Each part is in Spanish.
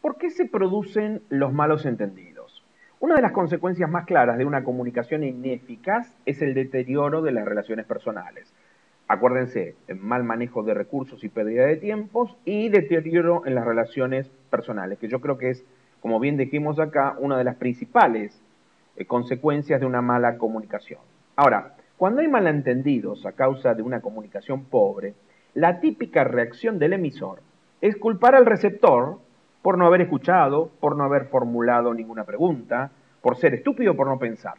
¿Por qué se producen los malos entendidos? Una de las consecuencias más claras de una comunicación ineficaz es el deterioro de las relaciones personales. Acuérdense, mal manejo de recursos y pérdida de tiempos y deterioro en las relaciones personales, que yo creo que es, como bien dijimos acá, una de las principales consecuencias de una mala comunicación. Ahora, cuando hay malentendidos a causa de una comunicación pobre, la típica reacción del emisor es culpar al receptor por no haber escuchado, por no haber formulado ninguna pregunta, por ser estúpido, por no pensar.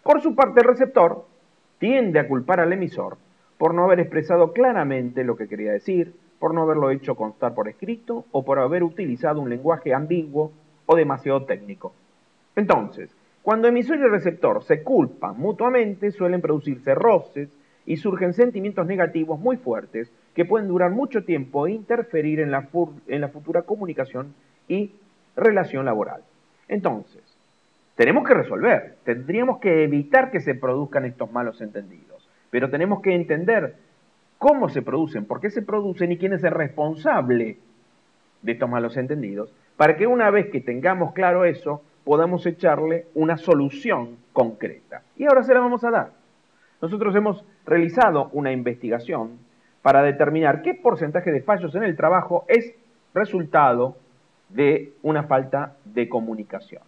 Por su parte, el receptor tiende a culpar al emisor por no haber expresado claramente lo que quería decir, por no haberlo hecho constar por escrito o por haber utilizado un lenguaje ambiguo o demasiado técnico. Entonces, cuando emisor y receptor se culpan mutuamente, suelen producirse roces y surgen sentimientos negativos muy fuertes que pueden durar mucho tiempo e interferir en la futura comunicación y relación laboral. Entonces, tenemos que resolver, tendríamos que evitar que se produzcan estos malos entendidos, pero tenemos que entender cómo se producen, por qué se producen y quién es el responsable de estos malos entendidos, para que una vez que tengamos claro eso, podamos echarle una solución concreta. Y ahora se la vamos a dar. Nosotros hemos realizado una investigación para determinar qué porcentaje de fallos en el trabajo es resultado de una falta de comunicación.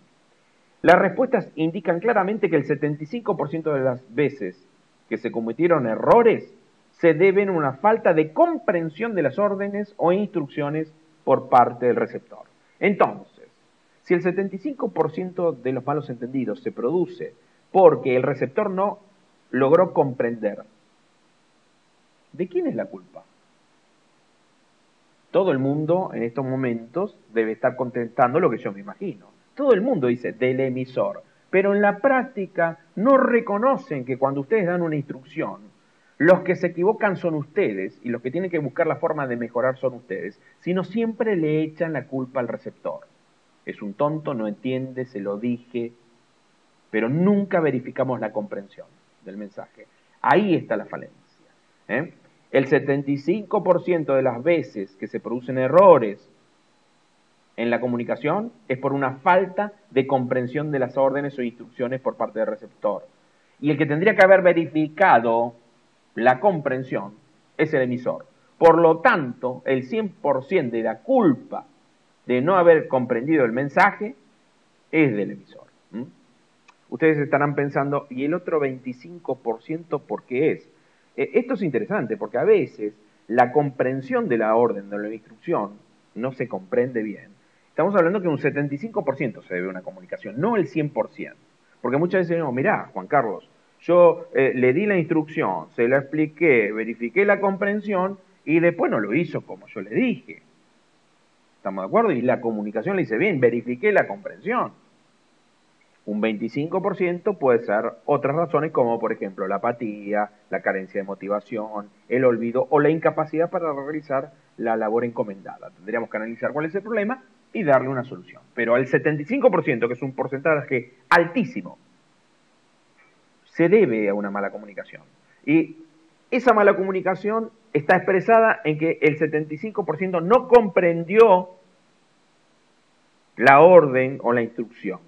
Las respuestas indican claramente que el 75% de las veces que se cometieron errores se deben a una falta de comprensión de las órdenes o instrucciones por parte del receptor. Entonces, si el 75% de los malos entendidos se produce porque el receptor no logró comprender, ¿de quién es la culpa? Todo el mundo en estos momentos debe estar contestando lo que yo me imagino. Todo el mundo dice del emisor, pero en la práctica no reconocen que cuando ustedes dan una instrucción, los que se equivocan son ustedes y los que tienen que buscar la forma de mejorar son ustedes, sino siempre le echan la culpa al receptor. Es un tonto, no entiende, se lo dije, pero nunca verificamos la comprensión del mensaje. Ahí está la falencia. El 75% de las veces que se producen errores en la comunicación es por una falta de comprensión de las órdenes o instrucciones por parte del receptor. Y el que tendría que haber verificado la comprensión es el emisor. Por lo tanto, el 100% de la culpa de no haber comprendido el mensaje es del emisor. Ustedes estarán pensando, ¿y el otro 25% por qué es? Esto es interesante porque a veces la comprensión de la orden, de la instrucción, no se comprende bien. Estamos hablando que un 75% se debe a una comunicación, no el 100%. Porque muchas veces decimos, mirá, Juan Carlos, yo le di la instrucción, se la expliqué, verifiqué la comprensión y después no lo hizo como yo le dije. ¿Estamos de acuerdo? Y la comunicación le dice, bien, verifiqué la comprensión. Un 25% puede ser otras razones como, por ejemplo, la apatía, la carencia de motivación, el olvido o la incapacidad para realizar la labor encomendada. Tendríamos que analizar cuál es el problema y darle una solución. Pero al 75%, que es un porcentaje altísimo, se debe a una mala comunicación. Y esa mala comunicación está expresada en que el 75% no comprendió la orden o la instrucción.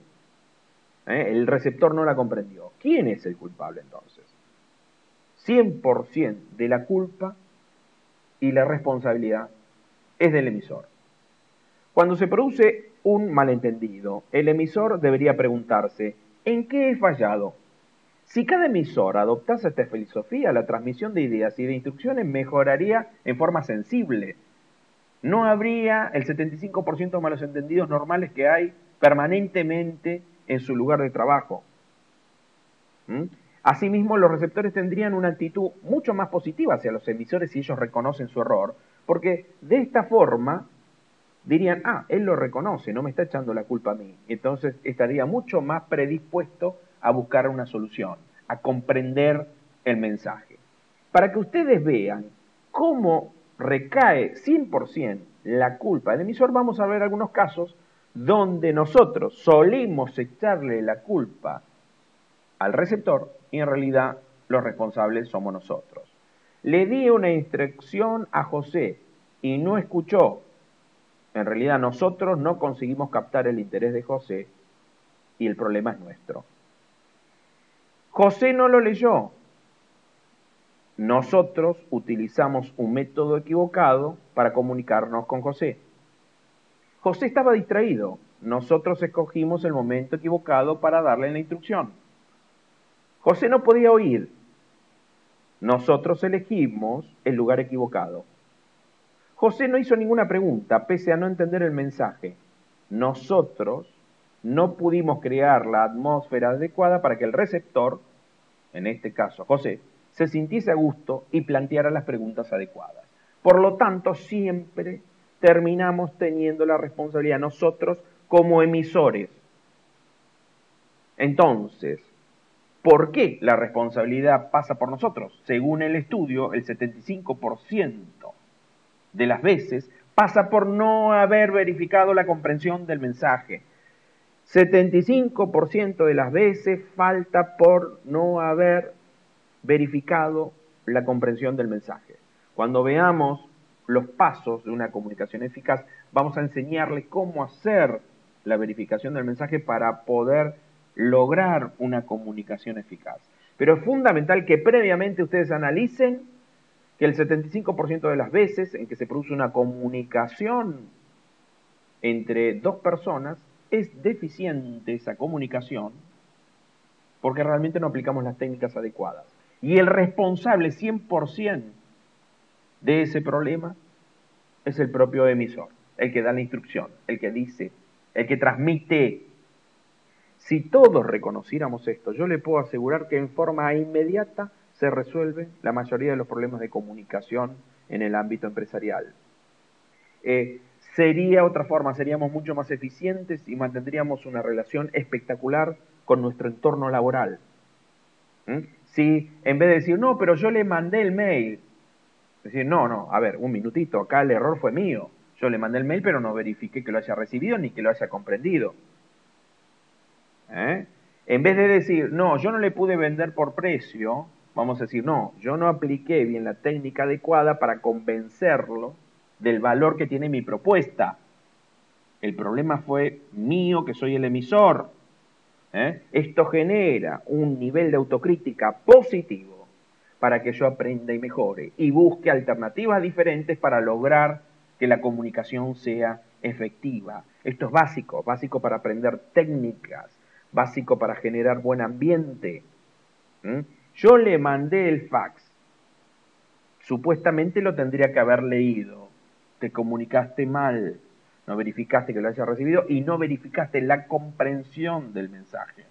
El receptor no la comprendió. ¿Quién es el culpable entonces? 100% de la culpa y la responsabilidad es del emisor. Cuando se produce un malentendido, el emisor debería preguntarse, ¿en qué he fallado? Si cada emisor adoptase esta filosofía, la transmisión de ideas y de instrucciones mejoraría en forma sensible. No habría el 75% de malos entendidos normales que hay permanentemente en su lugar de trabajo. Asimismo, los receptores tendrían una actitud mucho más positiva hacia los emisores si ellos reconocen su error, porque de esta forma dirían, él lo reconoce, no me está echando la culpa a mí. Entonces estaría mucho más predispuesto a buscar una solución, a comprender el mensaje. Para que ustedes vean cómo recae 100% la culpa del emisor, vamos a ver algunos casos donde nosotros solimos echarle la culpa al receptor y en realidad los responsables somos nosotros. Le di una instrucción a José y no escuchó. En realidad nosotros no conseguimos captar el interés de José y el problema es nuestro. José no lo leyó. Nosotros utilizamos un método equivocado para comunicarnos con José. José estaba distraído. Nosotros escogimos el momento equivocado para darle la instrucción. José no podía oír. Nosotros elegimos el lugar equivocado. José no hizo ninguna pregunta, pese a no entender el mensaje. Nosotros no pudimos crear la atmósfera adecuada para que el receptor, en este caso José, se sintiese a gusto y planteara las preguntas adecuadas. Por lo tanto, siempre terminamos teniendo la responsabilidad nosotros como emisores. Entonces, ¿por qué la responsabilidad pasa por nosotros? Según el estudio, el 75% de las veces pasa por no haber verificado la comprensión del mensaje. 75% de las veces falta por no haber verificado la comprensión del mensaje. Cuando veamos los pasos de una comunicación eficaz, vamos a enseñarle cómo hacer la verificación del mensaje para poder lograr una comunicación eficaz. Pero es fundamental que previamente ustedes analicen que el 75% de las veces en que se produce una comunicación entre dos personas es deficiente esa comunicación porque realmente no aplicamos las técnicas adecuadas. Y el responsable 100% de ese problema es el propio emisor, el que da la instrucción, el que dice, el que transmite. Si todos reconociéramos esto, yo le puedo asegurar que en forma inmediata se resuelve la mayoría de los problemas de comunicación en el ámbito empresarial. Sería otra forma, seríamos mucho más eficientes y mantendríamos una relación espectacular con nuestro entorno laboral. Si en vez de decir, no, pero yo le mandé el mail, decir, no, a ver, un minutito, acá el error fue mío. Yo le mandé el mail, pero no verifiqué que lo haya recibido ni que lo haya comprendido. En vez de decir, no, yo no le pude vender por precio, vamos a decir, no, yo no apliqué bien la técnica adecuada para convencerlo del valor que tiene mi propuesta. El problema fue mío, que soy el emisor. Esto genera un nivel de autocrítica positivo para que yo aprenda y mejore y busque alternativas diferentes para lograr que la comunicación sea efectiva. Esto es básico para aprender técnicas, básico para generar buen ambiente. Yo le mandé el fax, supuestamente lo tendría que haber leído, te comunicaste mal, no verificaste que lo haya recibido y no verificaste la comprensión del mensaje.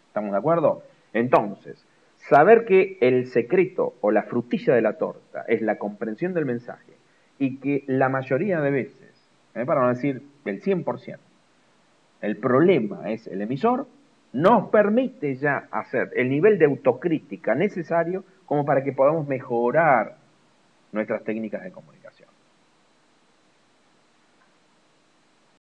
¿Estamos de acuerdo? Entonces, saber que el secreto o la frutilla de la torta es la comprensión del mensaje y que la mayoría de veces, para no decir el 100%, el problema es el emisor, nos permite ya hacer el nivel de autocrítica necesario como para que podamos mejorar nuestras técnicas de comunicación.